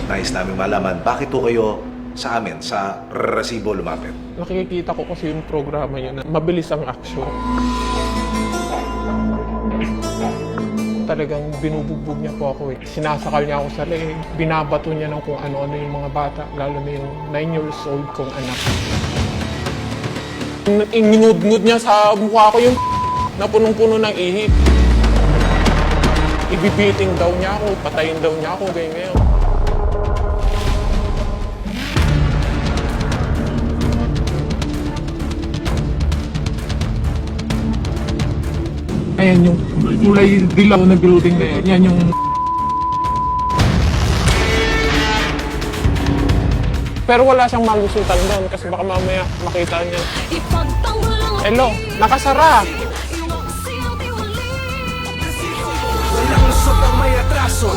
nais namin malaman, bakit po kayo sa amin, sa Resibo lumapit? Nakikita ko kasi yung programa niya na mabilis ang action. Talagang binubugbog niya po ako eh. Sinasakal niya ako sa leeg, binabato niya ng kung ano-ano yung mga bata, lalo na yung 9 years old kong anak. Inginudngud niya sa mukha ko yung na punong-puno ng ihi. Ibibiting daw niya ako, patayin daw niya ako, ganyan. Ayan yung kulay dilaw na building na yan. Yan yung... Pero wala siyang malusutan doon kasi baka mamaya makita niya. Hello, nakasara! Walang lusot ang may atraso.